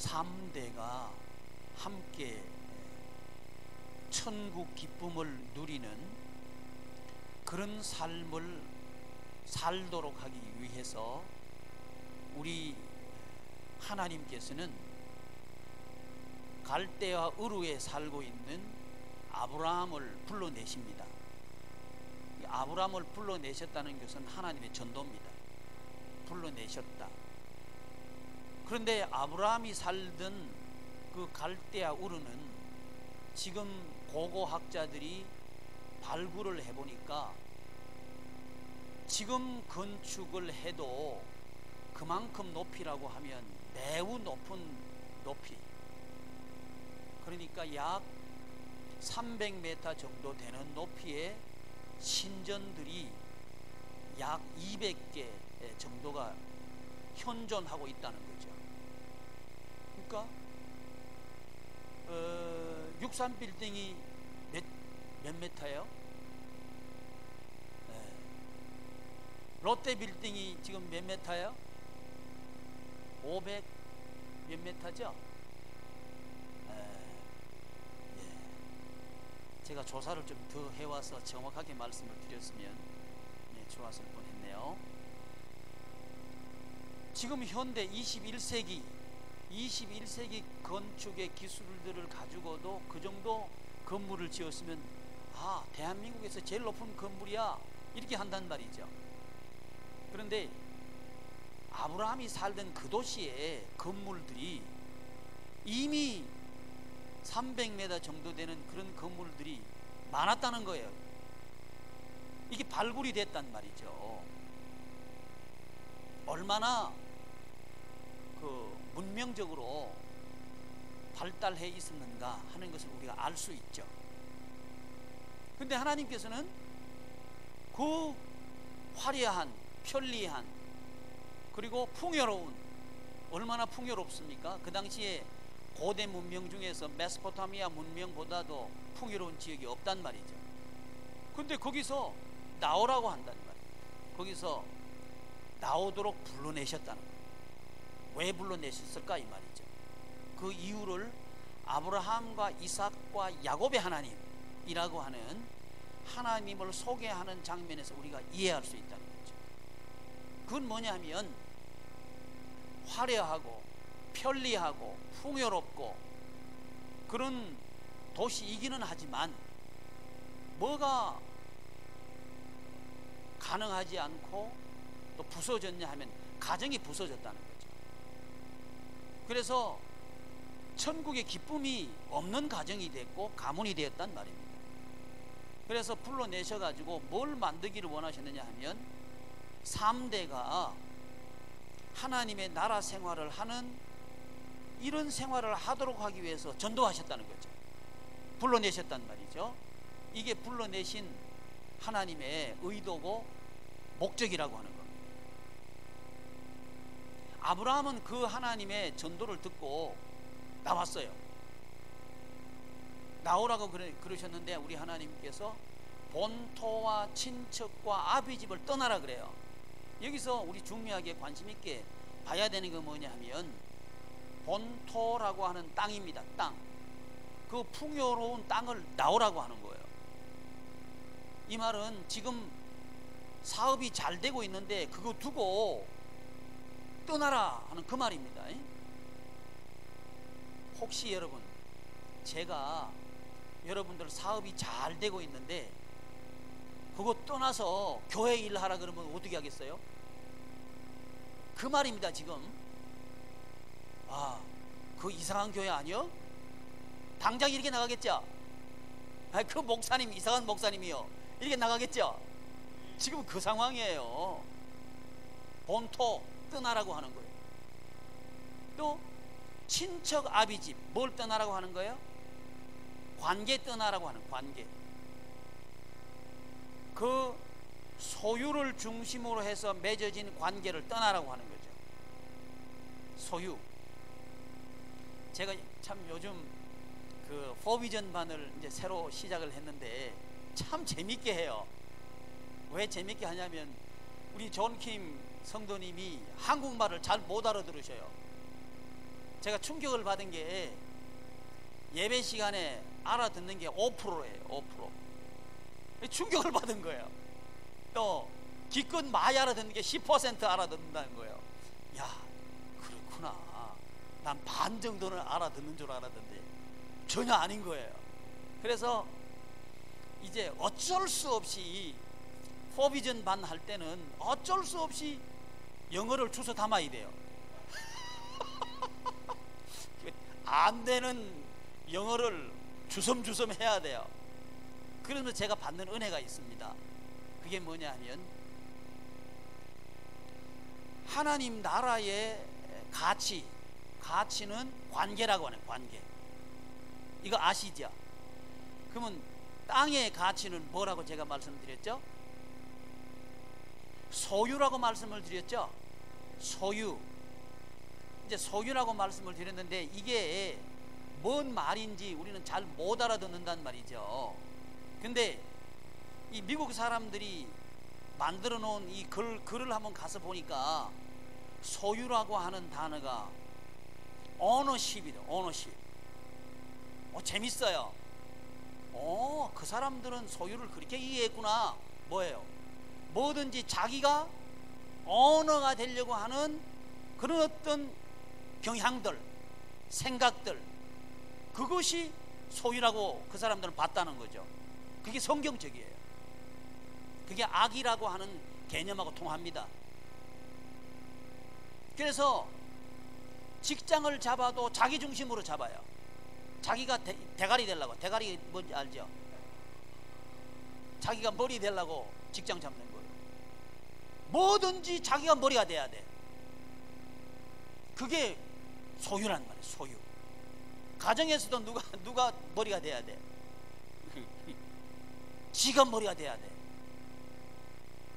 3대가 함께 천국 기쁨을 누리는 그런 삶을 살도록 하기 위해서 우리 하나님께서는 갈대아 우르에 살고 있는 아브라함을 불러내십니다. 아브라함을 불러내셨다는 것은 하나님의 전도입니다. 불러내셨다. 그런데 아브라함이 살던 그 갈대아 우르는 지금 고고학자들이 발굴을 해보니까 지금 건축을 해도 그만큼 높이라고 하면 매우 높은 높이, 그러니까 약 300m 정도 되는 높이의 신전들이 약 200개 정도가 현존하고 있다는 거죠. 그러니까 63빌딩이 몇 메타예요? 롯데빌딩이 지금 몇 메타예요? 500 몇 메타죠? 제가 조사를 좀 더 해와서 정확하게 말씀을 드렸으면 좋았을 뻔했네요. 지금 현대 21세기 건축의 기술들을 가지고도 그 정도 건물을 지었으면 대한민국에서 제일 높은 건물이야 이렇게 한단 말이죠. 그런데 아브라함이 살던 그 도시의 건물들이 이미 300m 정도 되는 그런 건물들이 많았다는 거예요. 이게 발굴이 됐단 말이죠. 얼마나 그 문명적으로 발달해 있었는가 하는 것을 우리가 알 수 있죠. 근데 하나님께서는 그 화려한, 편리한, 그리고 풍요로운, 얼마나 풍요롭습니까? 그 당시에 고대 문명 중에서 메소포타미아 문명보다도 풍요로운 지역이 없단 말이죠. 근데 거기서 나오라고 한다는 말이에요. 거기서 나오도록 불러내셨다는 거예요. 왜 불러내셨을까 이 말이죠. 그 이유를 아브라함과 이삭과 야곱의 하나님이라고 하는 하나님을 소개하는 장면에서 우리가 이해할 수 있다는 거죠. 그건 뭐냐면 화려하고 편리하고 풍요롭고 그런 도시이기는 하지만 뭐가 가능하지 않고 또 부서졌냐 하면 가정이 부서졌다는 거죠. 그래서 천국의 기쁨이 없는 가정이 됐고 가문이 되었단 말입니다. 그래서 불러내셔가지고 뭘 만들기를 원하셨느냐 하면 3대가 하나님의 나라 생활을 하는 이런 생활을 하도록 하기 위해서 전도하셨다는 거죠. 불러내셨단 말이죠. 이게 불러내신 하나님의 의도고 목적이라고 하는 겁니다. 아브라함은 그 하나님의 전도를 듣고 나왔어요. 나오라고 그러셨는데 우리 하나님께서 본토와 친척과 아비집을 떠나라 그래요. 여기서 우리 중요하게 관심 있게 봐야 되는 건 뭐냐 하면 본토라고 하는 땅입니다. 땅. 그 풍요로운 땅을 나오라고 하는 거예요. 이 말은 지금 사업이 잘 되고 있는데 그거 두고 떠나라 하는 그 말입니다. 혹시 여러분, 제가 여러분들 사업이 잘 되고 있는데 그거 떠나서 교회 일 하라 그러면 어떻게 하겠어요? 그 말입니다. 지금 그 이상한 교회 아니요? 당장 이렇게 나가겠죠? 그 목사님, 이상한 목사님이요, 이렇게 나가겠죠? 지금 그 상황이에요. 본토 떠나라고 하는 거예요. 또 친척 아비집 뭘 떠나라고 하는 거예요? 관계 떠나라고 하는, 관계. 그 소유를 중심으로 해서 맺어진 관계를 떠나라고 하는 거죠. 소유. 제가 참 요즘 그 포비전 반을 이제 새로 시작을 했는데 참 재밌게 해요. 왜 재밌게 하냐면 우리 존킴 성도님이 한국말을 잘 못 알아들으셔요. 제가 충격을 받은 게 예배 시간에 알아듣는 게 5%예요. 5%. 충격을 받은 거예요. 또 기껏 많이 알아듣는 게 10% 알아듣는다는 거예요. 야, 그렇구나. 난 반 정도는 알아듣는 줄 알았는데 전혀 아닌 거예요. 그래서 이제 어쩔 수 없이 포비전 반 할 때는 어쩔 수 없이 영어를 주워 담아야 돼요. 안 되는 영어를 주섬주섬 해야 돼요. 그러면서 제가 받는 은혜가 있습니다. 그게 뭐냐 하면 하나님 나라의 가치는 관계라고 하는 관계. 이거 아시죠? 그러면 땅의 가치는 뭐라고 제가 말씀드렸죠? 소유라고 말씀을 드렸죠? 소유. 이제 소유라고 말씀을 드렸는데 이게 뭔 말인지 우리는 잘 못 알아듣는단 말이죠. 근데 이 미국 사람들이 만들어 놓은 이 글을 한번 가서 보니까 소유라고 하는 단어가 ownership이다. ownership. 재밌어요. 그 사람들은 소유를 그렇게 이해했구나. 뭐예요? 뭐든지 자기가 오너가 되려고 하는 그런 어떤 경향들, 생각들, 그것이 소유라고 그 사람들은 봤다는 거죠. 그게 성경적이에요. 그게 악이라고 하는 개념하고 통합니다. 그래서 직장을 잡아도 자기 중심으로 잡아요. 자기가 대가리 되려고. 대가리 뭔지 알죠? 자기가 머리 되려고 직장 잡는 거예요. 뭐든지 자기가 머리가 돼야 돼. 그게 소유란 말이에요. 소유. 가정에서도 누가 머리가 돼야 돼. 지가 머리가 돼야 돼.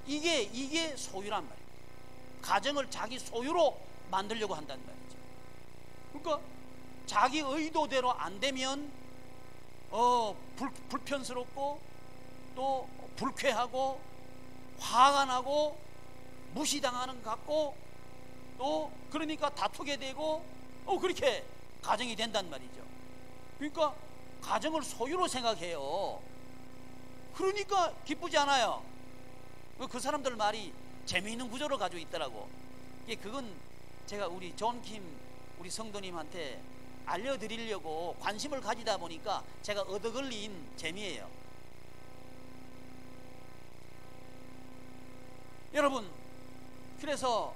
이게 소유란 말이에요. 가정을 자기 소유로 만들려고 한다는 말이죠. 그러니까 자기 의도대로 안 되면 불편스럽고 또 불쾌하고 화가 나고 무시당하는 것 같고 또 그러니까 다투게 되고 그렇게 가정이 된단 말이죠. 그러니까 가정을 소유로 생각해요. 그러니까 기쁘지 않아요. 그 사람들 말이 재미있는 구조를 가지고 있더라고. 그건 제가 우리 존킴 우리 성도님한테 알려드리려고 관심을 가지다 보니까 제가 얻어 걸린 재미예요. 여러분, 그래서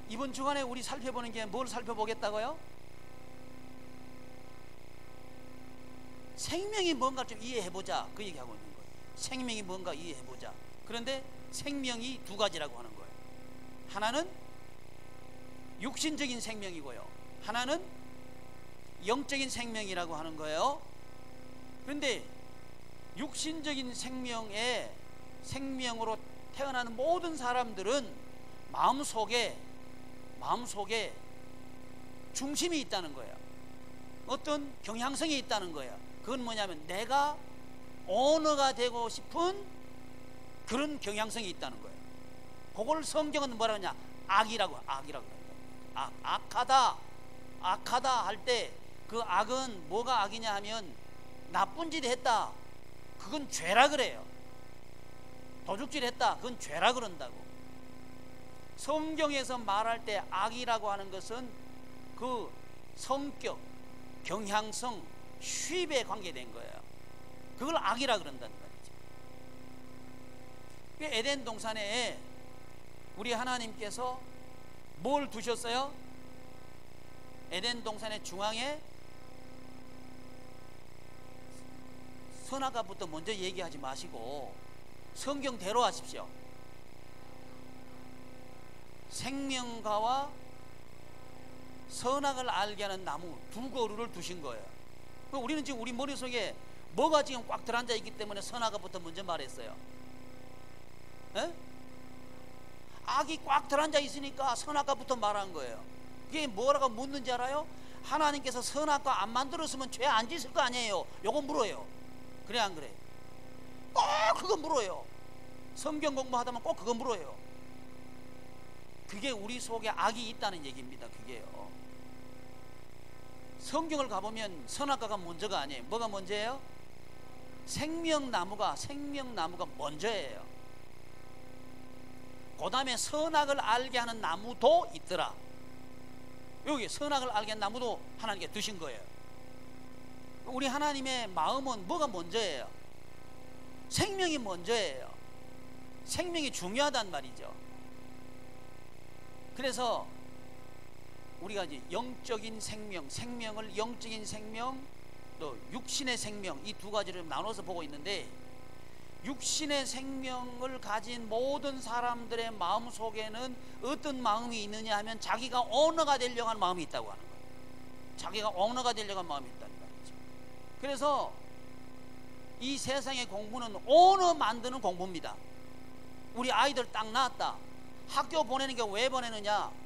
이번 주간에 우리 살펴보는 게 뭘 살펴보겠다고요? 생명이 뭔가 좀 이해해보자, 그 얘기하고 있는 거예요. 생명이 뭔가 이해해보자. 그런데 생명이 두 가지라고 하는 거예요. 하나는 육신적인 생명이고요, 하나는 영적인 생명이라고 하는 거예요. 그런데 육신적인 생명으로 태어나는 모든 사람들은 마음속에 중심이 있다는 거예요. 어떤 경향성이 있다는 거예요. 그건 뭐냐면 내가 오너가 되고 싶은 그런 경향성이 있다는 거예요. 그걸 성경은 뭐라 하냐? 악이라고 합니다. 악하다 할 때 그 악은 뭐가 악이냐 하면 나쁜 짓 했다, 그건 죄라 그래요. 도둑질 했다, 그건 죄라 그런다고. 성경에서 말할 때 악이라고 하는 것은 그 성격, 경향성, 수입에 관계된 거예요. 그걸 악이라 그런다는 말이죠. 에덴 동산에 우리 하나님께서 뭘 두셨어요? 에덴 동산의 중앙에 선악과부터 먼저 얘기하지 마시고 성경대로 하십시오. 생명과와 선악을 알게 하는 나무 두 그루를 두신 거예요. 우리는 지금 우리 머릿속에 뭐가 지금 꽉 들어앉아 있기 때문에 선악과부터 먼저 말했어요. 에? 악이 꽉 들어앉아 있으니까 선악과부터 말한 거예요. 그게 뭐라고 묻는지 알아요? 하나님께서 선악과 안 만들었으면 죄 안 짓을 거 아니에요. 요거 물어요. 그래 안 그래? 꼭 그거 물어요. 성경 공부하다 보면 꼭 그거 물어요. 그게 우리 속에 악이 있다는 얘기입니다. 그게요. 성경을 가보면 선악과가 먼저가 아니에요. 뭐가 먼저예요? 생명나무가 먼저예요. 그 다음에 선악을 알게 하는 나무도 있더라. 여기 선악을 알게 하는 나무도 하나님께 두신 거예요. 우리 하나님의 마음은 뭐가 먼저예요? 생명이 먼저예요. 생명이 중요하단 말이죠. 그래서 우리가 이제 영적인 생명, 생명을 영적인 생명, 또 육신의 생명, 이 두 가지를 나눠서 보고 있는데, 육신의 생명을 가진 모든 사람들의 마음 속에는 어떤 마음이 있느냐 하면 자기가 오너가 되려고 하는 마음이 있다고 하는 거예요. 자기가 오너가 되려고 하는 마음이 있다는 말이죠. 그래서 이 세상의 공부는 오너 만드는 공부입니다. 우리 아이들 딱 낳았다. 학교 보내는 게 왜 보내느냐?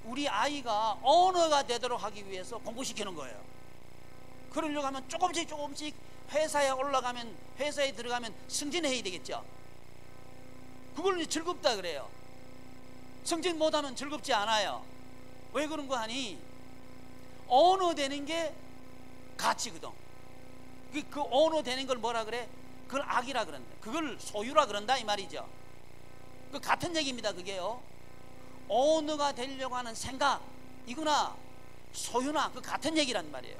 우리 아이가 오너가 되도록 하기 위해서 공부시키는 거예요. 그러려고 하면 조금씩 회사에 올라가면, 회사에 들어가면 승진해야 되겠죠. 그걸 즐겁다 그래요. 승진 못하면 즐겁지 않아요. 왜 그런 거 하니? 오너 되는 게 가치거든. 그 오너 되는 걸 뭐라 그래? 그걸 악이라 그런다. 그걸 소유라 그런다 이 말이죠. 그 같은 얘기입니다. 그게요. 오너가 되려고 하는 생각, 이거나 소유나 그 같은 얘기란 말이에요.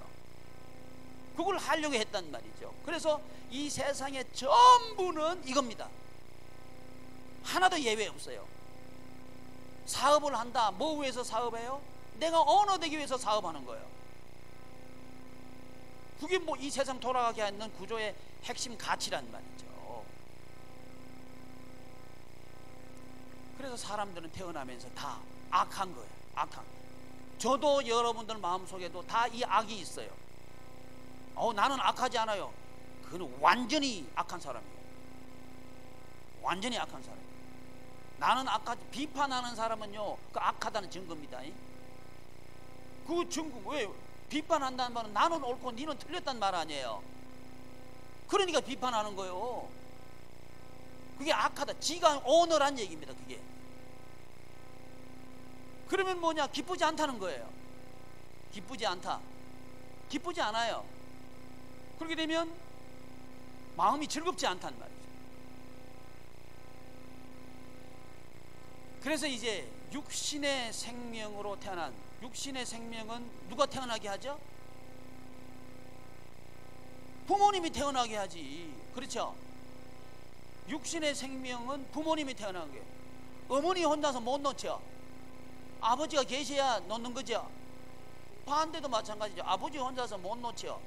그걸 하려고 했단 말이죠. 그래서 이 세상의 전부는 이겁니다. 하나도 예외 없어요. 사업을 한다. 뭐 위해서 사업해요? 내가 오너 되기 위해서 사업하는 거예요. 그게 뭐 이 세상 돌아가게 하는 구조의 핵심 가치란 말이죠. 그래서 사람들은 태어나면서 다 악한 거예요. 악한. 저도 여러분들 마음속에도 다 이 악이 있어요. 나는 악하지 않아요. 그건 완전히 악한 사람이에요. 완전히 악한 사람. 나는 악하지, 비판하는 사람은요, 그 악하다는 증거입니다. 그 증거, 왜? 비판한다는 말은 나는 옳고 니는 틀렸단 말 아니에요. 그러니까 비판하는 거예요. 그게 악하다. 지가 오너란 얘기입니다. 그게. 그러면 뭐냐? 기쁘지 않다는 거예요. 기쁘지 않다. 기쁘지 않아요. 그렇게 되면 마음이 즐겁지 않단 말이죠. 그래서 이제 육신의 생명으로 태어난, 육신의 생명은 누가 태어나게 하죠? 부모님이 태어나게 하지. 그렇죠? 육신의 생명은 부모님이 태어나는 거예요. 어머니 혼자서 못 놓죠. 아버지가 계셔야 놓는 거죠. 반대도 마찬가지죠. 아버지 혼자서 못 놓죠.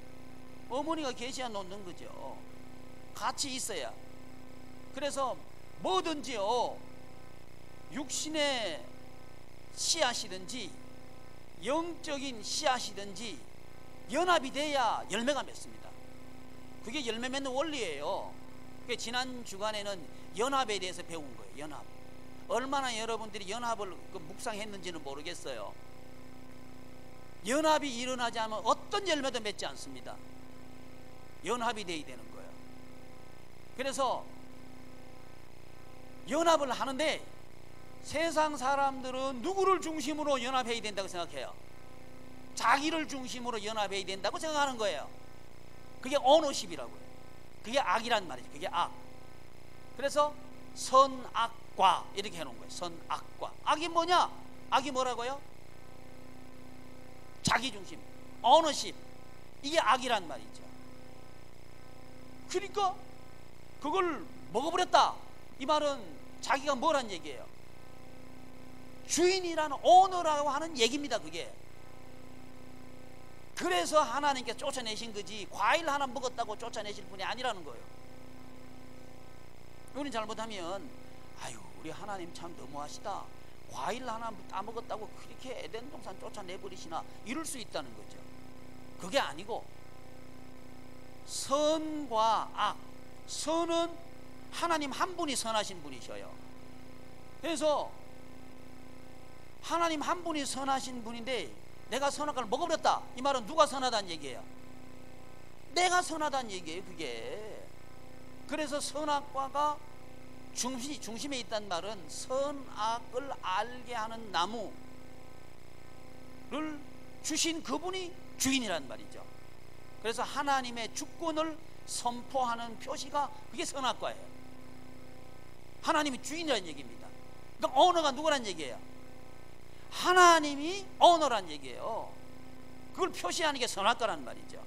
어머니가 계셔야 놓는 거죠. 같이 있어야. 그래서 뭐든지요, 육신의 씨앗이든지 영적인 씨앗이든지 연합이 돼야 열매가 맺습니다. 그게 열매 맺는 원리예요. 지난 주간에는 연합에 대해서 배운 거예요. 연합. 얼마나 여러분들이 연합을 묵상했는지는 모르겠어요. 연합이 일어나지 않으면 어떤 열매도 맺지 않습니다. 연합이 돼야 되는 거예요. 그래서 연합을 하는데 세상 사람들은 누구를 중심으로 연합해야 된다고 생각해요? 자기를 중심으로 연합해야 된다고 생각하는 거예요. 그게 오너십이라고요. 그게 악이란 말이죠. 그게 악. 그래서 선악과 이렇게 해놓은 거예요. 선악과. 악이 뭐냐? 악이 뭐라고요? 자기 중심, 오너십. 이게 악이란 말이죠. 그러니까 그걸 먹어버렸다. 이 말은 자기가 뭐란 얘기예요? 주인이라는 오너라고 하는 얘기입니다. 그게. 그래서 하나님께 쫓아내신 거지, 과일 하나 먹었다고 쫓아내실 분이 아니라는 거예요. 우리는 잘못하면 아유 우리 하나님 참 너무하시다, 과일 하나 따먹었다고 그렇게 에덴 동산 쫓아내버리시나, 이럴 수 있다는 거죠. 그게 아니고 선과 악, 선은 하나님 한 분이 선하신 분이셔요. 그래서 하나님 한 분이 선하신 분인데 내가 선악과를 먹어버렸다. 이 말은 누가 선하다는 얘기예요? 내가 선하다는 얘기예요. 그게. 그래서 선악과가 중심에 있다는 말은 선악을 알게 하는 나무를 주신 그분이 주인이란 말이죠. 그래서 하나님의 주권을 선포하는 표시가 그게 선악과예요. 하나님이 주인이라는 얘기입니다. 그러니까 오너가 누구란 얘기예요? 하나님이 오너란 얘기예요. 그걸 표시하는 게 선악과란 말이죠.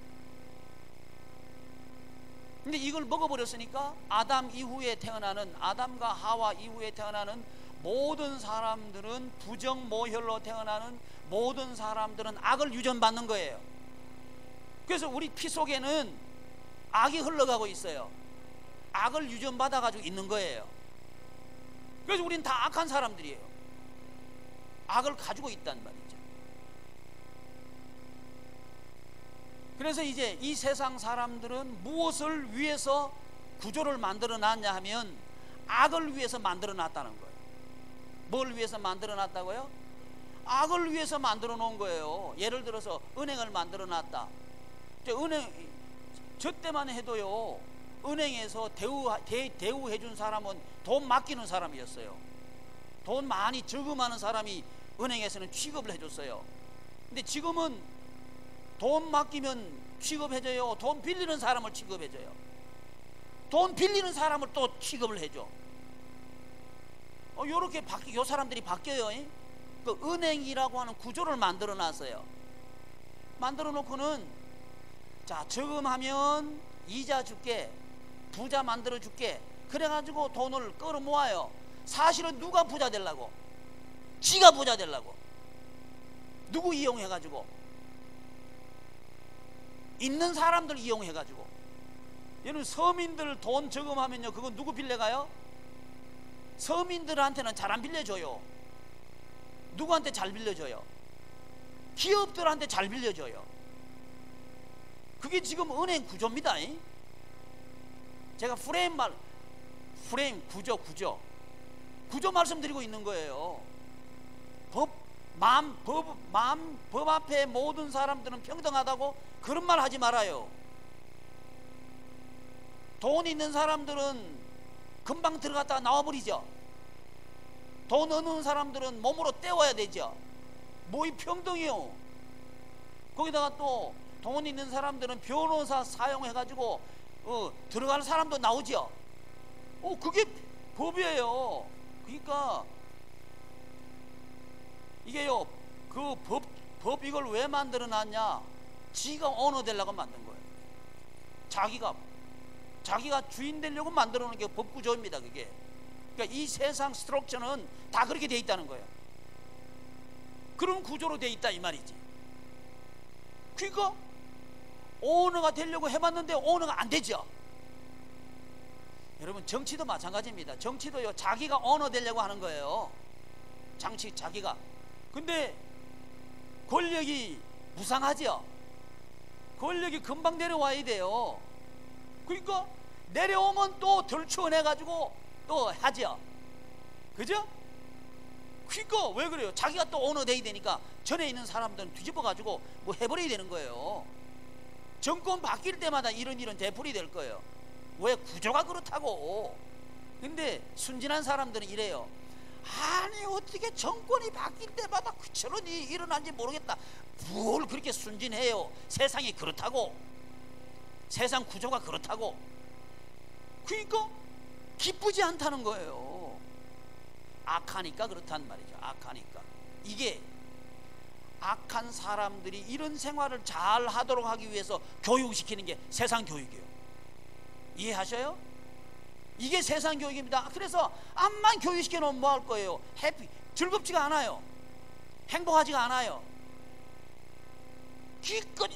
근데 이걸 먹어버렸으니까 아담과 하와 이후에 태어나는 모든 사람들은, 부정모혈로 태어나는 모든 사람들은 악을 유전받는 거예요. 그래서 우리 피 속에는 악이 흘러가고 있어요. 악을 유전받아 가지고 있는 거예요. 그래서 우리는 다 악한 사람들이에요. 악을 가지고 있단 말이죠. 그래서 이제 이 세상 사람들은 무엇을 위해서 구조를 만들어 놨냐 하면 악을 위해서 만들어 놨다는 거예요. 뭘 위해서 만들어 놨다고요? 악을 위해서 만들어 놓은 거예요. 예를 들어서 은행을 만들어 놨다. 저 때만 해도요, 은행에서 대우해 준 사람은 돈 맡기는 사람이었어요. 돈 많이 저금하는 사람이 은행에서는 취급을 해줬어요. 근데 지금은 돈 맡기면 취급해줘요. 돈 빌리는 사람을 취급해줘요. 돈 빌리는 사람을 또 취급을 해줘. 요렇게 요 사람들이 바뀌어요. 그 은행이라고 하는 구조를 만들어 놨어요. 만들어 놓고는, 자, 저금하면 이자 줄게, 부자 만들어 줄게, 그래가지고 돈을 끌어 모아요. 사실은 누가 부자 되려고? 지가 부자 되려고. 누구 이용해가지고? 있는 사람들 이용해가지고. 얘는 서민들 돈 저금하면요, 그건 누구 빌려가요? 서민들한테는 잘 안 빌려줘요. 누구한테 잘 빌려줘요? 기업들한테 잘 빌려줘요. 그게 지금 은행 구조입니다. 제가 프레임 구조 말씀드리고 있는 거예요. 법 앞에 모든 사람들은 평등하다고 그런 말 하지 말아요. 돈 있는 사람들은 금방 들어갔다가 나와버리죠. 돈 없는 사람들은 몸으로 때워야 되죠. 뭐이 평등이요. 거기다가 또 돈 있는 사람들은 변호사 사용해가지고 들어가는 사람도 나오죠. 그게 법이에요. 그러니까 이게요, 그 법 이걸 왜 만들어 놨냐? 지가 오너 되려고 만든 거예요. 자기가 주인 되려고 만들어 놓은 게 법 구조입니다. 그게. 그러니까 이 세상 스트럭처는 다 그렇게 돼 있다는 거예요. 그런 구조로 돼 있다 이 말이지. 그러니까 오너가 되려고 해봤는데 오너가 안 되죠. 여러분, 정치도 마찬가지입니다. 정치도요, 자기가 오너 되려고 하는 거예요. 자기가. 근데 권력이 무상하죠. 권력이 금방 내려와야 돼요. 그러니까 내려오면 또 덜추어내가지고 또 하죠. 그죠? 그러니까 왜 그래요? 자기가 또 오너 돼야 되니까 전에 있는 사람들은 뒤집어가지고 뭐 해버려야 되는 거예요. 정권 바뀔 때마다 이런 되풀이 될 거예요. 왜? 구조가 그렇다고. 근데 순진한 사람들은 이래요. 아니, 어떻게 정권이 바뀔 때마다 저런 일이 일어난지 모르겠다. 뭘 그렇게 순진해요? 세상이 그렇다고. 세상 구조가 그렇다고. 그러니까 기쁘지 않다는 거예요. 악하니까 그렇단 말이죠. 악하니까. 이게 악한 사람들이 이런 생활을 잘 하도록 하기 위해서 교육시키는 게 세상 교육이에요. 이해하셔요? 이게 세상 교육입니다. 그래서 암만 교육시켜 놓으면 뭐 할 거예요? 즐겁지가 않아요. 행복하지가 않아요. 기껏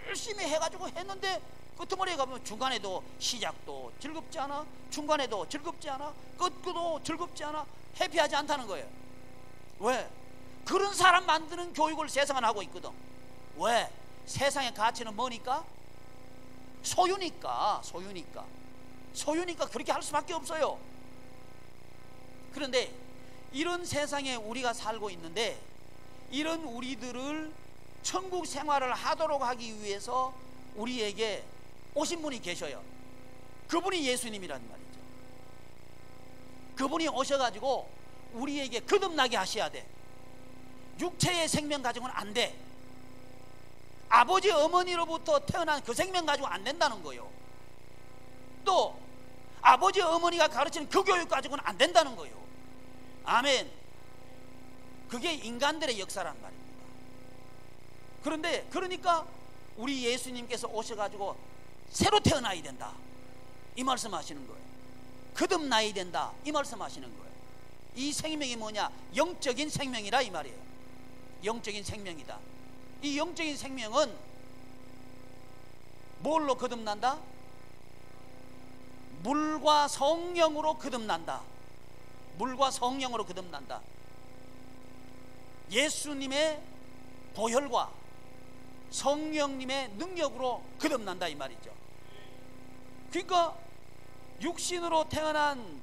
열심히 해가지고 했는데 끄트머리에 가면 중간에도 시작도 즐겁지 않아, 중간에도 즐겁지 않아, 끝도 즐겁지 않아, 해피하지 않다는 거예요. 왜? 그런 사람 만드는 교육을 세상은 하고 있거든. 왜? 세상의 가치는 뭐니까? 소유니까 그렇게 할 수밖에 없어요. 그런데 이런 세상에 우리가 살고 있는데, 이런 우리들을 천국 생활을 하도록 하기 위해서 우리에게 오신 분이 계셔요. 그분이 예수님이란 말이죠. 그분이 오셔가지고 우리에게 거듭나게 하셔야 돼. 육체의 생명 가지고는 안 돼. 아버지 어머니로부터 태어난 그 생명 가지고 안 된다는 거예요. 또 아버지 어머니가 가르치는 그 교육 가지고는 안 된다는 거예요. 아멘. 그게 인간들의 역사란 말입니다. 그런데 그러니까 우리 예수님께서 오셔가지고 새로 태어나야 된다, 이 말씀하시는 거예요. 거듭나야 된다, 이 말씀하시는 거예요. 이 생명이 뭐냐? 영적인 생명이라 이 말이에요. 영적인 생명이다. 이 영적인 생명은 뭘로 거듭난다? 물과 성령으로 거듭난다. 물과 성령으로 거듭난다. 예수님의 보혈과 성령님의 능력으로 거듭난다 이 말이죠. 그러니까 육신으로 태어난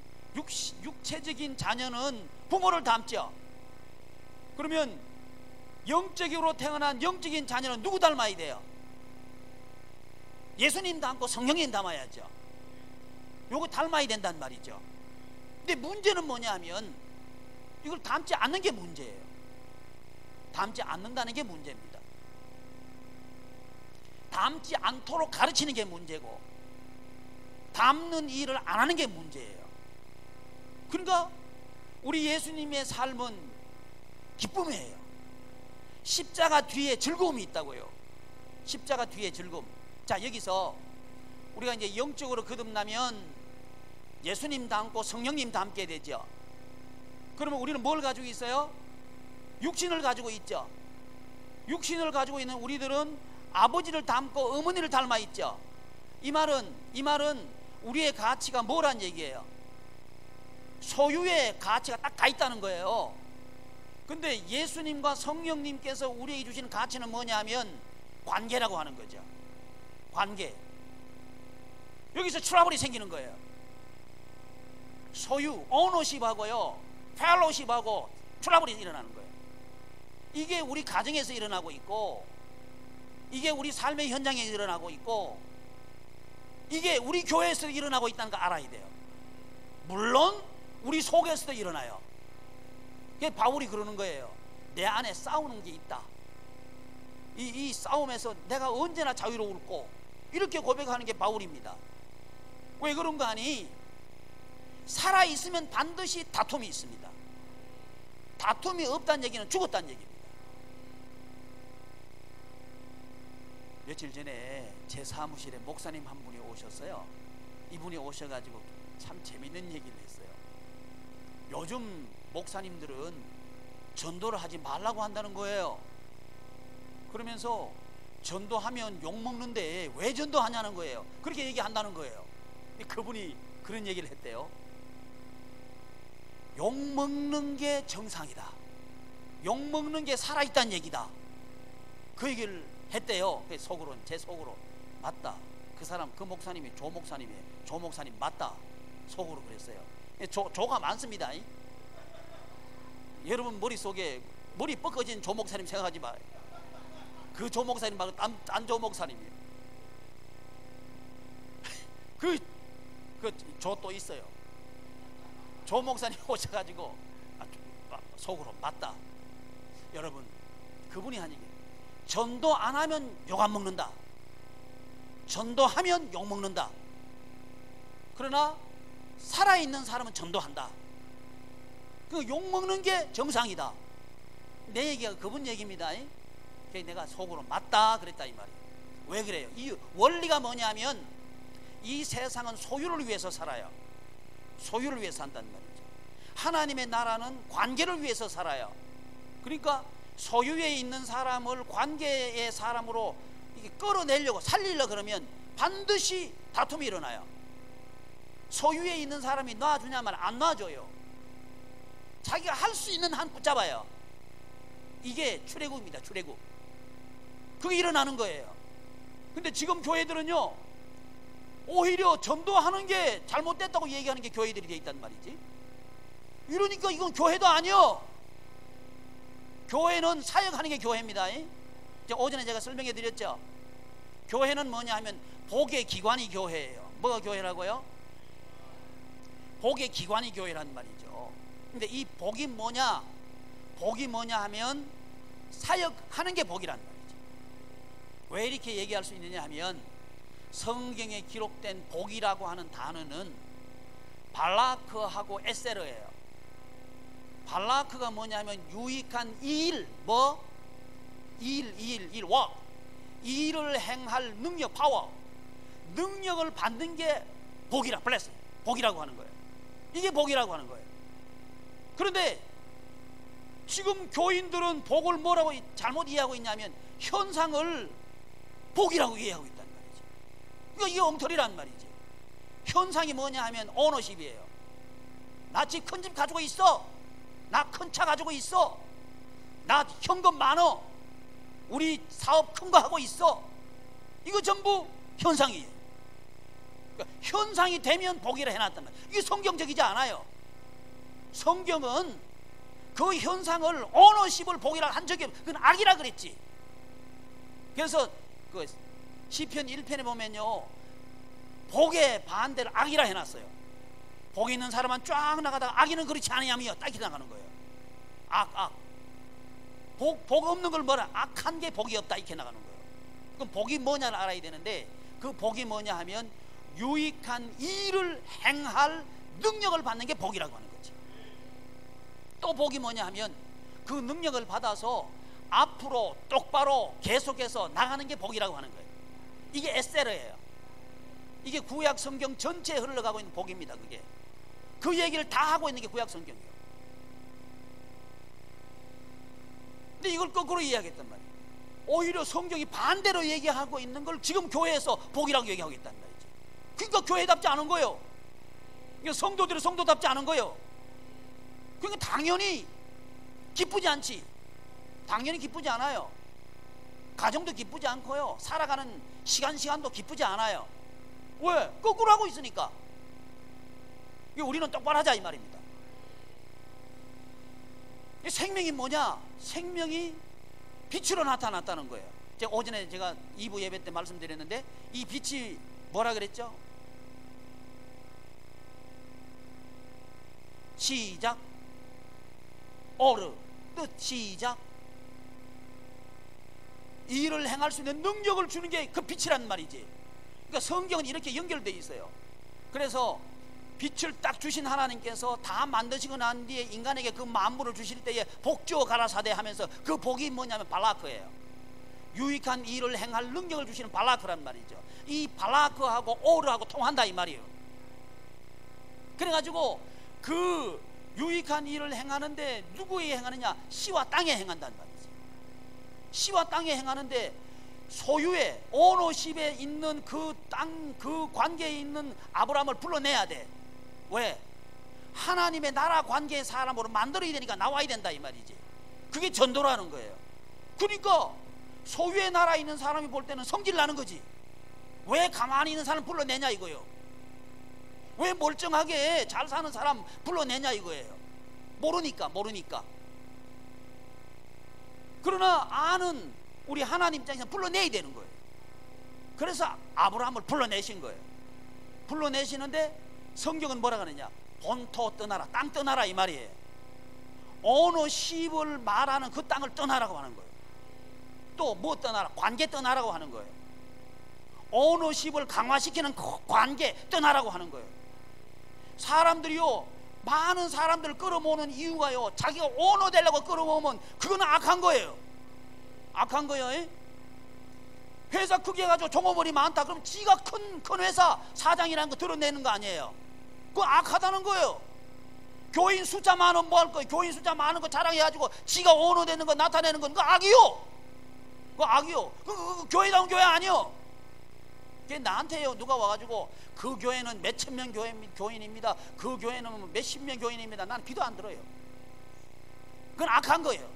육체적인 자녀는 부모를 닮죠. 그러면 영적으로 태어난 영적인 자녀는 누구 닮아야 돼요? 예수님 닮고 성령님 닮아야죠. 요거 닮아야 된단 말이죠. 근데 문제는 뭐냐 하면 이걸 닮지 않는 게 문제예요. 닮지 않는다는 게 문제입니다. 닮지 않도록 가르치는 게 문제고, 닮는 일을 안 하는 게 문제예요. 그러니까 우리 예수님의 삶은 기쁨이에요. 십자가 뒤에 즐거움이 있다고요. 십자가 뒤에 즐거움. 자, 여기서 우리가 이제 영적으로 거듭나면 예수님 닮고 성령님 닮게 되죠. 그러면 우리는 뭘 가지고 있어요? 육신을 가지고 있죠. 육신을 가지고 있는 우리들은 아버지를 닮고 어머니를 닮아 있죠. 이 말은 우리의 가치가 뭐란 얘기예요? 소유의 가치가 딱 가 있다는 거예요. 근데 예수님과 성령님께서 우리에게 주시는 가치는 뭐냐면 관계라고 하는 거죠. 관계. 여기서 트러블이 생기는 거예요. 소유, 오너십하고요, 펠로십하고 트러블이 일어나는 거예요. 이게 우리 가정에서 일어나고 있고, 이게 우리 삶의 현장에 일어나고 있고, 이게 우리 교회에서 일어나고 있다는 거 알아야 돼요. 물론 우리 속에서도 일어나요. 그게 바울이 그러는 거예요. 내 안에 싸우는 게 있다. 이 싸움에서 내가 언제나 자유로울고, 이렇게 고백하는 게 바울입니다. 왜 그런가 하니 살아있으면 반드시 다툼이 있습니다. 다툼이 없다는 얘기는 죽었다는 얘기입니다. 며칠 전에 제 사무실에 목사님 한 분이 오셨어요. 이분이 오셔가지고 참 재밌는 얘기를 했어요. 요즘 목사님들은 전도를 하지 말라고 한다는 거예요. 그러면서 전도하면 욕먹는데 왜 전도하냐는 거예요. 그렇게 얘기한다는 거예요. 그분이 그런 얘기를 했대요. 욕먹는 게 정상이다. 욕먹는 게 살아있다는 얘기다. 그 얘기를 했대요. 속으로는, 제 속으로 맞다. 그 사람, 그 목사님이 조 목사님이에요. 조 목사님 맞다. 속으로 그랬어요. 조가 많습니다. 여러분 머릿속에 머리 뻗어진 조 목사님 생각하지 마요. 그 조 목사님 말고 딴 조 목사님이에요. 그 조 또 있어요. 조 목사님 오셔가지고 속으로 맞다. 여러분, 그분이 한 얘기, 전도 안 하면 욕 안 먹는다. 전도하면 욕 먹는다. 그러나 살아있는 사람은 전도한다. 그 욕 먹는 게 정상이다. 내 얘기가 그분 얘기입니다. 그래서 내가 속으로 맞다 그랬다 이 말이에요. 왜 그래요? 이 원리가 뭐냐면 이 세상은 소유를 위해서 살아요. 소유를 위해서 산다는 말이죠. 하나님의 나라는 관계를 위해서 살아요. 그러니까 소유에 있는 사람을 관계의 사람으로 이렇게 끌어내려고 살리려고 그러면 반드시 다툼이 일어나요. 소유에 있는 사람이 놔주냐면 안 놔줘요. 자기가 할 수 있는 한 붙잡아요. 이게 출애굽입니다. 출애굽. 그게 일어나는 거예요. 근데 지금 교회들은요, 오히려 전도하는 게 잘못됐다고 얘기하는 게 교회들이 돼 있단 말이지. 이러니까 이건 교회도 아니요. 교회는 사역하는 게 교회입니다. 오전에 제가 설명해 드렸죠. 교회는 뭐냐 하면 복의 기관이 교회예요. 뭐가 교회라고요? 복의 기관이 교회란 말이죠. 근데 이 복이 뭐냐? 복이 뭐냐 하면 사역하는 게 복이란 말이죠. 왜 이렇게 얘기할 수 있느냐 하면 성경에 기록된 복이라고 하는 단어는 발라크하고 에세르예요. 발라크가 뭐냐면 유익한 일, 뭐? 일, 워. 일을 행할 능력, 파워. 능력을 받는 게 복이라, 블레싱. 복이라고 하는 거예요. 이게 복이라고 하는 거예요. 그런데 지금 교인들은 복을 뭐라고 잘못 이해하고 있냐면 현상을 복이라고 이해하고 있다는 말이지. 그러니까 이게 엉터리란 말이지. 현상이 뭐냐 하면 오너십이에요. 나 집 큰 집 가지고 있어. 나 큰 차 가지고 있어. 나 현금 많어. 우리 사업 큰 거 하고 있어. 이거 전부 현상이에요. 그러니까 현상이 되면 복이라 해놨단 말이에요. 이게 성경적이지 않아요. 성경은 그 현상을 오너십을 복이라 한 적이 없어요. 그건 악이라 그랬지. 그래서 그 시편 1편에 보면요, 복의 반대를 악이라 해놨어요. 복 있는 사람은 쫙 나가다가 악인은 그렇지 않으냐며 딱 이렇게 나가는 거예요. 악. 복 없는 걸 뭐라? 악한 게 복이 없다 이렇게 나가는 거예요. 그럼 복이 뭐냐를 알아야 되는데, 그 복이 뭐냐 하면 유익한 일을 행할 능력을 받는 게 복이라고 하는 거지. 또 복이 뭐냐 하면 그 능력을 받아서 앞으로 똑바로 계속해서 나가는 게 복이라고 하는 거예요. 이게 에세르예요. 이게 구약 성경 전체에 흘러가고 있는 복입니다. 그게 그 얘기를 다 하고 있는 게 구약 성경이에요. 근데 이걸 거꾸로 이해하겠단 말이에요. 오히려 성경이 반대로 얘기하고 있는 걸 지금 교회에서 복이라고 얘기하고 있단 말이지. 그러니까 교회답지 않은 거예요. 그러니까 성도들은 성도답지 않은 거예요. 그러니까 당연히 기쁘지 않지. 당연히 기쁘지 않아요. 가정도 기쁘지 않고요, 살아가는 시간도 기쁘지 않아요. 왜? 거꾸로 하고 있으니까. 우리는 똑바로 하자 이 말입니다. 생명이 뭐냐? 생명이 빛으로 나타났다는 거예요. 제가 오전에 제가 2부 예배 때 말씀드렸는데, 이 빛이 뭐라 그랬죠? 시작. 오르. 뜻. 시작. 일을 행할 수 있는 능력을 주는 게 그 빛이란 말이지. 그러니까 성경은 이렇게 연결되어 있어요. 그래서 빛을 딱 주신 하나님께서 다 만드시고 난 뒤에 인간에게 그 만물을 주실 때에 복주어 가라사대 하면서 그 복이 뭐냐면 발라크예요. 유익한 일을 행할 능력을 주시는 발라크란 말이죠. 이 발라크하고 오르하고 통한다 이 말이에요. 그래가지고 그 유익한 일을 행하는데 누구에 행하느냐? 시와 땅에 행한다는 말이죠. 시와 땅에 행하는데 소유의 오너십에 있는 그 땅, 그 관계에 있는 아브라함을 불러내야 돼. 왜? 하나님의 나라 관계의 사람으로 만들어야 되니까 나와야 된다 이 말이지. 그게 전도라는 거예요. 그러니까 소유의 나라에 있는 사람이 볼 때는 성질 나는 거지. 왜 가만히 있는 사람 불러내냐 이거예요. 왜 멀쩡하게 잘 사는 사람 불러내냐 이거예요. 모르니까. 그러나 아는 우리 하나님 입장에서 불러내야 되는 거예요. 그래서 아브라함을 불러내신 거예요. 불러내시는데 성경은 뭐라 그러냐? 본토 떠나라, 땅 떠나라 이 말이에요. 오너십을 말하는 그 땅을 떠나라고 하는 거예요. 또 뭐 떠나라? 관계 떠나라고 하는 거예요. 오너십을 강화시키는 관계 떠나라고 하는 거예요. 사람들이요, 많은 사람들을 끌어모으는 이유가요, 자기가 오너 되려고 끌어모으면 그거는 악한 거예요. 악한 거예요. 회사 크게 해가지고 종업원이 많다 그럼 지가 큰 회사 사장이라는 거 드러내는 거 아니에요. 그거 악하다는 거예요. 교인 숫자 많으면 뭐 할 거예요? 교인 숫자 많은 거 자랑해가지고 지가 오너 되는 거 나타내는 건 그거 악이요. 그거 악이요. 그 교회다운 교회 아니요. 나한테요 누가 와가지고 그 교회는 몇천 명 교인입니다, 그 교회는 몇십 명 교인입니다, 나는 귀도 안 들어요. 그건 악한 거예요.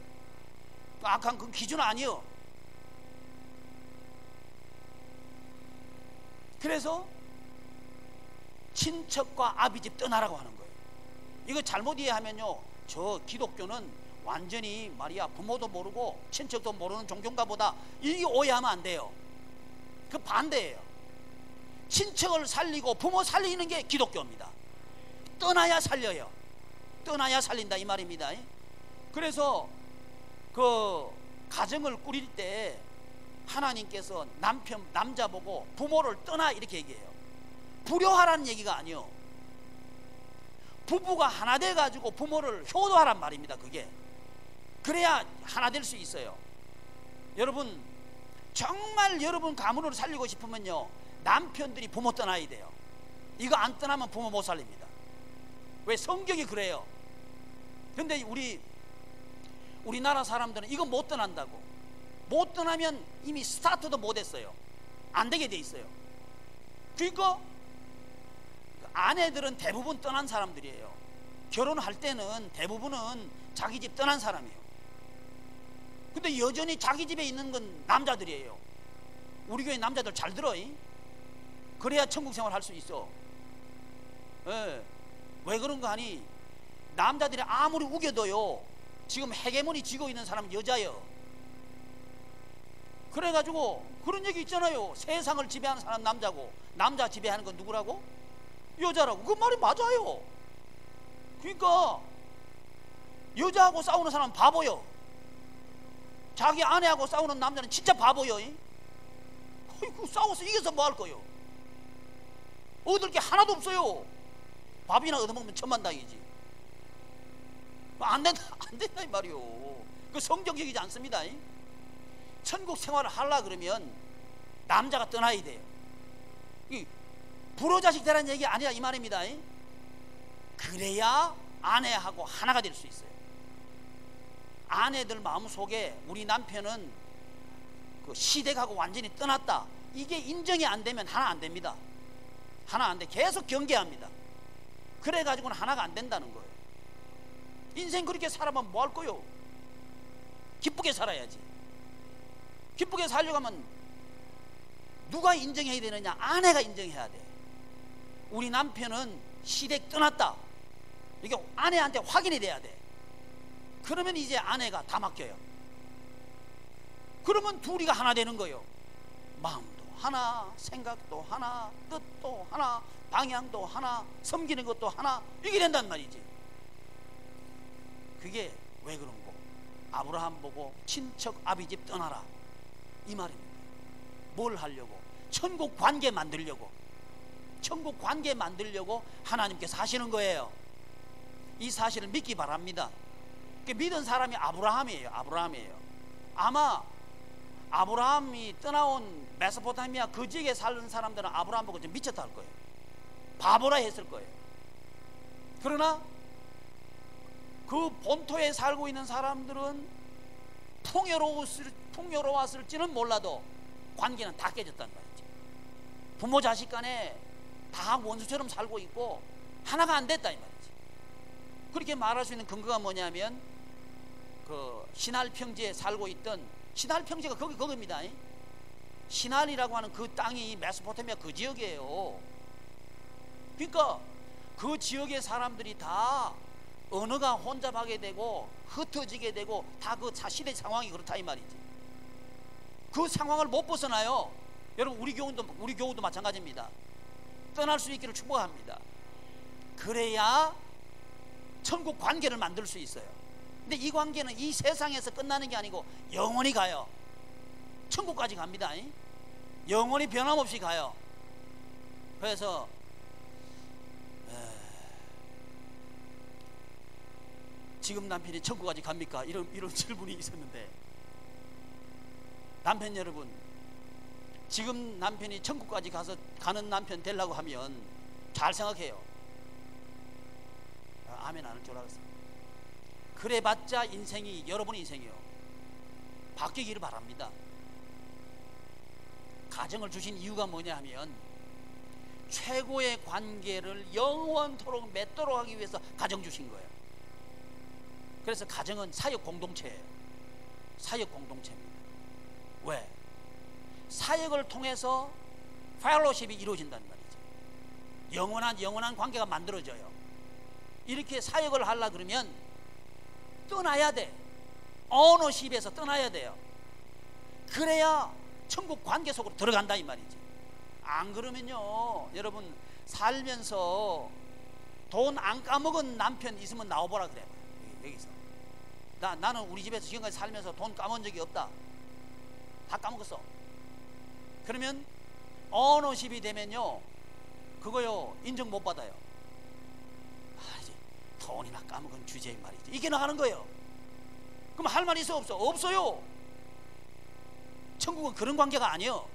악한 그 기준 아니요. 그래서 친척과 아비집 떠나라고 하는 거예요. 이거 잘못 이해하면요, 저 기독교는 완전히 말이야 부모도 모르고 친척도 모르는 종교인가 보다, 이게 오해하면 안 돼요. 그 반대예요. 친척을 살리고 부모 살리는 게 기독교입니다. 떠나야 살려요. 떠나야 살린다 이 말입니다. 그래서 그 가정을 꾸릴 때 하나님께서 남자 보고 부모를 떠나 이렇게 얘기해요. 불효하라는 얘기가 아니요. 부부가 하나 돼 가지고 부모를 효도하란 말입니다. 그게 그래야 하나 될 수 있어요. 여러분 정말 여러분 가문을 살리고 싶으면요, 남편들이 부모 떠나야 돼요. 이거 안 떠나면 부모 못 살립니다. 왜? 성경이 그래요. 근데 우리나라 사람들은 이거 못 떠난다고. 못 떠나면 이미 스타트도 못 했어요. 안 되게 돼 있어요. 그러니까 아내들은 대부분 떠난 사람들이에요. 결혼할 때는 대부분은 자기 집 떠난 사람이에요. 근데 여전히 자기 집에 있는 건 남자들이에요. 우리 교회 남자들 잘 들어. 그래야 천국 생활 할 수 있어. 예. 왜 그런가 하니 남자들이 아무리 우겨도요, 지금 헤게모니 쥐고 있는 사람은 여자예요. 그래가지고 그런 얘기 있잖아요. 세상을 지배하는 사람 남자고, 남자 지배하는 건 누구라고? 여자라고. 그 말이 맞아요. 그러니까 여자하고 싸우는 사람은 바보요. 자기 아내하고 싸우는 남자는 진짜 바보요. 어이구, 싸워서 이겨서 뭐 할 거요? 얻을 게 하나도 없어요. 밥이나 얻어먹으면 천만다행이지. 안 된다 이 말이요. 그 성경적이지 않습니다. 천국 생활을 하려 그러면 남자가 떠나야 돼요. 불효자식 되라는 얘기 아니라 이 말입니다. 그래야 아내하고 하나가 될 수 있어요. 아내들 마음속에 우리 남편은 그 시댁하고 완전히 떠났다, 이게 인정이 안 되면 하나 안 됩니다. 하나 안 돼. 계속 경계합니다. 그래가지고는 하나가 안 된다는 거예요. 인생 그렇게 살아면 뭐 할 거요? 기쁘게 살아야지. 기쁘게 살려고 하면 누가 인정해야 되느냐? 아내가 인정해야 돼. 우리 남편은 시댁 떠났다, 이게 아내한테 확인이 돼야 돼. 그러면 이제 아내가 다 맡겨요. 그러면 둘이가 하나 되는 거예요. 마음도 하나, 생각도 하나, 뜻도 하나, 방향도 하나, 섬기는 것도 하나, 이게 된단 말이지. 그게 왜 그런 거? 아브라함 보고 친척 아비집 떠나라 이 말입니다. 뭘 하려고? 천국 관계 만들려고. 천국 관계 만들려고 하나님께서 하시는 거예요. 이 사실을 믿기 바랍니다. 믿은 사람이 아브라함이에요. 아브라함이에요. 아마 아브라함이 떠나온 메소포타미아 그 지역에 사는 사람들은 아브라함 보고 좀 미쳤다 할 거예요. 바보라 했을 거예요. 그러나 그 본토에 살고 있는 사람들은 풍요로웠을지는 몰라도 관계는 다 깨졌단 말이지. 부모 자식 간에 다 원수처럼 살고 있고 하나가 안 됐다 이 말이지. 그렇게 말할 수 있는 근거가 뭐냐면 그 신할 평지에 살고 있던, 신할 평지가 거기입니다. 신할이라고 하는 그 땅이 메소포타미아 그 지역이에요. 그러니까 그 지역의 사람들이 다 언어가 혼잡하게 되고 흩어지게 되고 다 그 시대 상황이 그렇다 이 말이지. 그 상황을 못 벗어나요. 여러분 우리 교우도 마찬가지입니다. 떠날 수 있기를 축복합니다. 그래야 천국 관계를 만들 수 있어요. 근데 이 관계는 이 세상에서 끝나는 게 아니고 영원히 가요. 천국까지 갑니다. 영원히 변함없이 가요. 그래서 지금 남편이 천국까지 갑니까? 이런 질문이 있었는데, 남편 여러분, 지금 남편이 천국까지 가는 남편 되려고 하면 잘 생각해요. 아멘 안 할 줄 알았어. 그래봤자 인생이 여러분의 인생이요. 바뀌기를 바랍니다. 가정을 주신 이유가 뭐냐 하면 최고의 관계를 영원토록 맺도록 하기 위해서 가정 주신 거예요. 그래서 가정은 사역 공동체예요. 사역 공동체입니다. 왜? 사역을 통해서 펠로십이 이루어진다는 말이죠. 영원한 관계가 만들어져요. 이렇게 사역을 하려 그러면 떠나야 돼. 오너십에서 떠나야 돼요. 그래야 천국 관계 속으로 들어간다 이 말이지. 안 그러면요, 여러분 살면서 돈 안 까먹은 남편 있으면 나와보라 그래. 여기서 나는 우리 집에서 지금까지 살면서 돈 까먹은 적이 없다. 다 까먹었어. 그러면 어너십이 되면요, 그거요 인정 못 받아요. 이제 돈이나 까먹은 주제인 말이지. 이게 나가는 거예요. 그럼 할 말 있어 없어? 없어요. 천국은 그런 관계가 아니에요.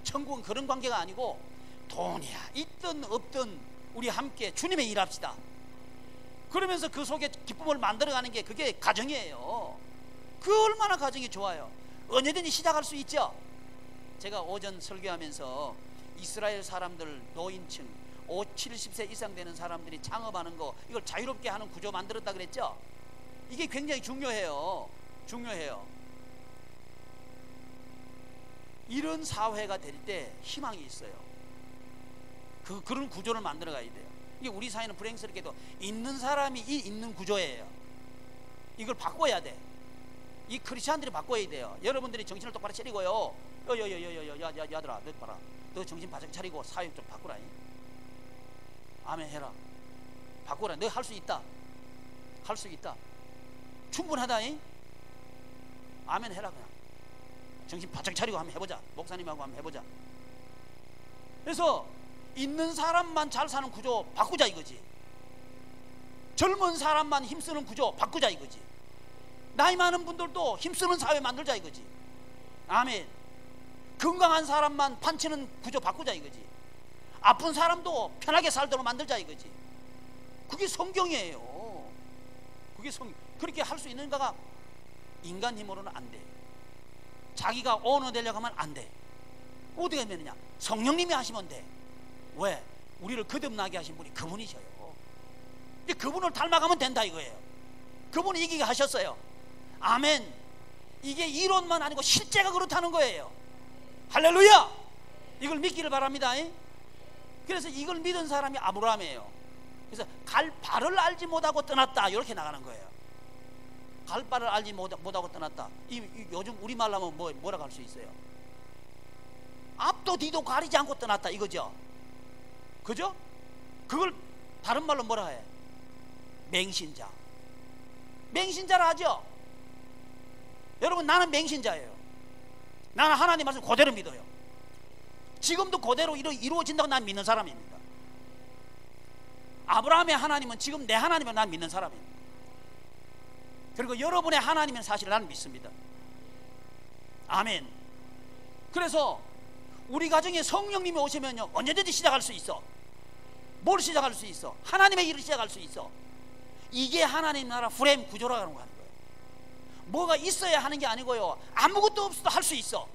천국은 그런 관계가 아니고 돈이야 있든 없든 우리 함께 주님의 일합시다. 그러면서 그 속에 기쁨을 만들어가는 게 그게 가정이에요. 그 얼마나 가정이 좋아요. 언제든지 시작할 수 있죠. 제가 오전 설교하면서 이스라엘 사람들, 노인층 70세 이상 되는 사람들이 창업하는 거, 이걸 자유롭게 하는 구조 만들었다 그랬죠. 이게 굉장히 중요해요. 중요해요. 이런 사회가 될 때 희망이 있어요. 그런 구조를 만들어 가야 돼요. 이게 우리 사회는 불행스럽게도 있는 사람이 있는 구조예요. 이걸 바꿔야 돼. 이 크리스찬들이 바꿔야 돼요. 여러분들이 정신을 똑바로 차리고요. 야들아, 너 봐라. 너 정신 바짝 차리고 사회 좀 바꾸라. 아멘 해라. 바꾸라. 너 할 수 있다. 할 수 있다. 충분하다. 아멘 해라. 그냥 정신 바짝 차리고 한번 해보자. 목사님하고 한번 해보자. 그래서 있는 사람만 잘 사는 구조 바꾸자 이거지. 젊은 사람만 힘쓰는 구조 바꾸자 이거지. 나이 많은 분들도 힘쓰는 사회 만들자 이거지. 아멘. 건강한 사람만 판치는 구조 바꾸자 이거지. 아픈 사람도 편하게 살도록 만들자 이거지. 그게 성경이에요. 그게 성경. 그렇게 할 수 있는가가 인간 힘으로는 안 돼. 자기가 오너 되려고 하면 안 돼. 어떻게 하면 되느냐? 성령님이 하시면 돼. 왜? 우리를 거듭나게 하신 분이 그분이셔요. 이제 그분을 닮아가면 된다 이거예요. 그분이 이기게 하셨어요. 아멘. 이게 이론만 아니고 실제가 그렇다는 거예요. 할렐루야. 이걸 믿기를 바랍니다. 그래서 이걸 믿은 사람이 아브라함이에요. 그래서 갈 바를 알지 못하고 떠났다 이렇게 나가는 거예요. 갈 바를 알지 못하고 떠났다. 요즘 우리말로 하면 뭐라고 할 수 있어요? 앞도 뒤도 가리지 않고 떠났다 이거죠. 그죠? 그걸 다른 말로 뭐라 해? 맹신자. 맹신자라 하죠. 여러분, 나는 맹신자예요. 나는 하나님 말씀 그대로 믿어요. 지금도 그대로 이루어진다고 난 믿는 사람입니다. 아브라함의 하나님은 지금 내 하나님을 난 믿는 사람입니다. 그리고 여러분의 하나님은 사실 나는 믿습니다. 아멘. 그래서 우리 가정에 성령님이 오시면요 언제든지 시작할 수 있어. 뭘 시작할 수 있어? 하나님의 일을 시작할 수 있어. 이게 하나님 나라 프레임 구조라고 하는 거예요. 뭐가 있어야 하는 게 아니고요, 아무것도 없어도 할 수 있어.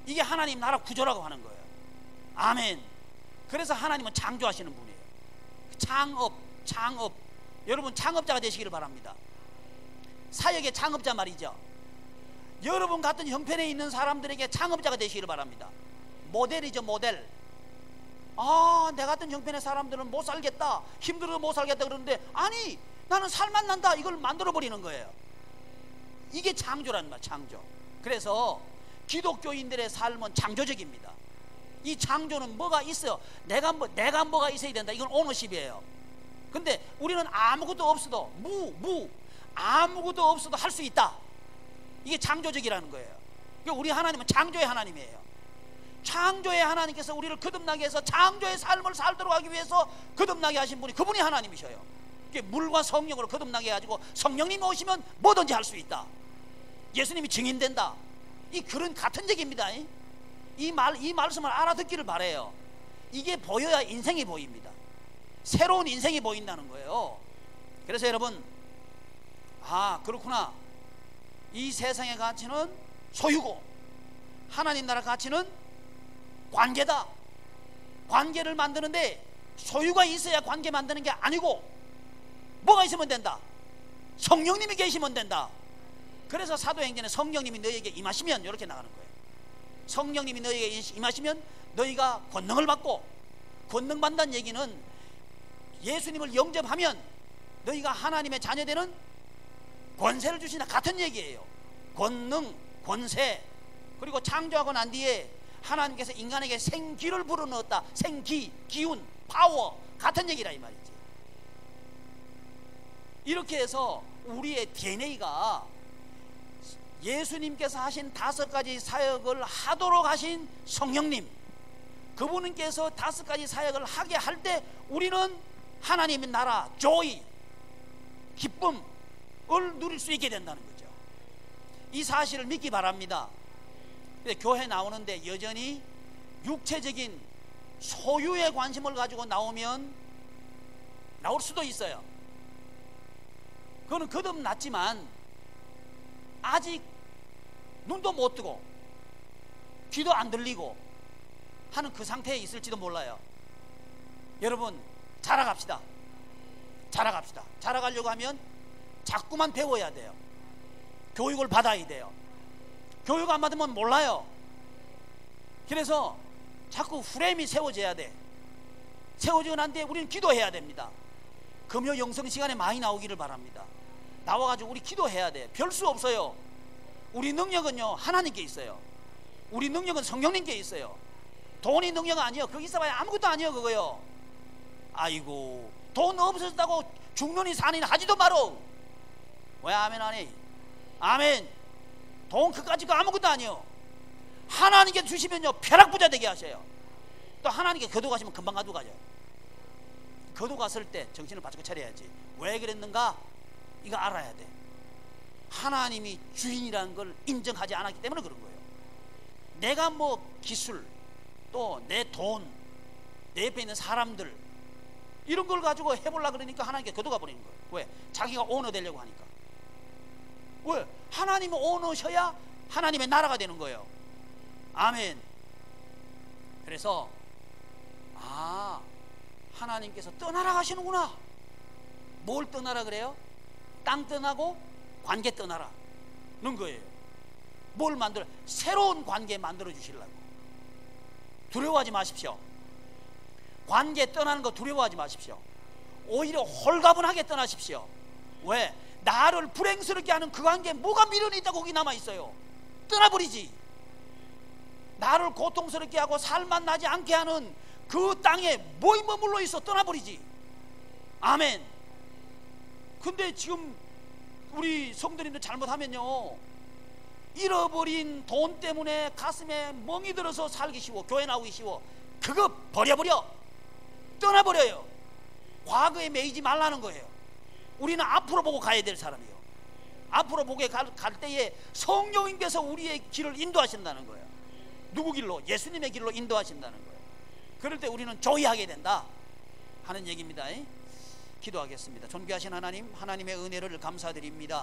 이게 하나님 나라 구조라고 하는 거예요. 아멘. 그래서 하나님은 창조하시는 분이에요. 창업. 여러분 창업자가 되시기를 바랍니다. 사역의 창업자 말이죠. 여러분 같은 형편에 있는 사람들에게 창업자가 되시기를 바랍니다. 모델이죠, 모델. 내 같은 형편의 사람들은 못 살겠다, 힘들어도 못 살겠다 그러는데, 아니 나는 살만 난다, 이걸 만들어 버리는 거예요. 이게 창조라는 말, 창조. 그래서 기독교인들의 삶은 창조적입니다. 이 창조는 뭐가 있어요. 내가 뭐가 있어야 된다. 이건 오너십이에요. 근데 우리는 아무것도 없어도 아무것도 없어도 할 수 있다. 이게 창조적이라는 거예요. 우리 하나님은 창조의 하나님이에요. 창조의 하나님께서 우리를 거듭나게 해서 창조의 삶을 살도록 하기 위해서 거듭나게 하신 분이 그분이 하나님이셔요. 물과 성령으로 거듭나게 해가지고 성령님이 오시면 뭐든지 할 수 있다. 예수님이 증인된다. 그런 같은 얘기입니다. 이 말씀을 알아듣기를 바라요. 이게 보여야 인생이 보입니다. 새로운 인생이 보인다는 거예요. 그래서 여러분, 그렇구나. 이 세상의 가치는 소유고 하나님 나라 가치는 관계다. 관계를 만드는데 소유가 있어야 관계 만드는 게 아니고 뭐가 있으면 된다? 성령님이 계시면 된다. 그래서 사도행전에 성령님이 너희에게 임하시면 이렇게 나가는 거예요. 성령님이 너희에게 임하시면 너희가 권능을 받고, 권능 받는다는 얘기는 예수님을 영접하면 너희가 하나님의 자녀되는 권세를 주신다, 같은 얘기예요. 권능, 권세. 그리고 창조하고 난 뒤에 하나님께서 인간에게 생기를 불어넣었다. 생기, 기운, 파워, 같은 얘기라 이 말이지. 이렇게 해서 우리의 DNA가 예수님께서 하신 5가지 사역을 하도록 하신 성령님, 그분께서 5가지 사역을 하게 할 때 우리는 하나님의 나라, 조이, 기쁨을 누릴 수 있게 된다는 거죠. 이 사실을 믿기 바랍니다. 교회 나오는데 여전히 육체적인 소유에 관심을 가지고 나오면 나올 수도 있어요. 그거는 거듭났지만 아직 눈도 못 뜨고 귀도 안 들리고 하는 그 상태에 있을지도 몰라요. 여러분, 자라갑시다. 자라갑시다. 자라가려고 하면 자꾸만 배워야 돼요. 교육을 받아야 돼요. 교육 안 받으면 몰라요. 그래서 자꾸 프레임이 세워져야 돼. 세워지고 난 뒤에 우리는 기도해야 됩니다. 금요 영성 시간에 많이 나오기를 바랍니다. 나와가지고 우리 기도해야 돼. 별 수 없어요. 우리 능력은요 하나님께 있어요. 우리 능력은 성령님께 있어요. 돈이 능력 아니에요. 거기 있어봐야 아무것도 아니에요. 그거요. 아이고, 돈 없어졌다고 죽느니 사느니 하지도 말어. 왜 아멘 하니? 아멘. 돈 그까짓 거 아무것도 아니에요. 하나님께 주시면요 벼락부자 되게 하셔요. 또 하나님께 거두 가시면 금방 가두 가죠. 거두 갔을 때 정신을 바짝 차려야지. 왜 그랬는가? 이거 알아야 돼. 하나님이 주인이라는 걸 인정하지 않았기 때문에 그런 거예요. 내가 뭐 기술, 또 내 돈, 내 옆에 있는 사람들, 이런 걸 가지고 해보려고 그러니까 하나님께 거두가 버리는 거예요. 왜? 자기가 오너 되려고 하니까. 왜? 하나님이 오너셔야 하나님의 나라가 되는 거예요. 아멘. 그래서 하나님께서 떠나라 하시는구나. 뭘 떠나라 그래요? 땅 떠나고 관계 떠나라는 거예요. 뭘 만들어? 새로운 관계 만들어 주시려고. 두려워하지 마십시오. 관계 떠나는 거 두려워하지 마십시오. 오히려 홀가분하게 떠나십시오. 왜? 나를 불행스럽게 하는 그 관계에 뭐가 미련이 있다고 거기 남아있어요. 떠나버리지. 나를 고통스럽게 하고 살만 나지 않게 하는 그 땅에 뭐이 머물러 있어. 떠나버리지. 아멘. 근데 지금 우리 성도님들 잘못하면요, 잃어버린 돈 때문에 가슴에 멍이 들어서 살기 쉬워. 교회 나오기 쉬워. 그거 버려버려. 떠나버려요. 과거에 매이지 말라는 거예요. 우리는 앞으로 보고 가야 될 사람이에요. 앞으로 보게 갈 때에 성령님께서 우리의 길을 인도하신다는 거예요. 누구 길로? 예수님의 길로 인도하신다는 거예요. 그럴 때 우리는 조이하게 된다 하는 얘기입니다. 기도하겠습니다. 존귀하신 하나님, 하나님의 은혜를 감사드립니다.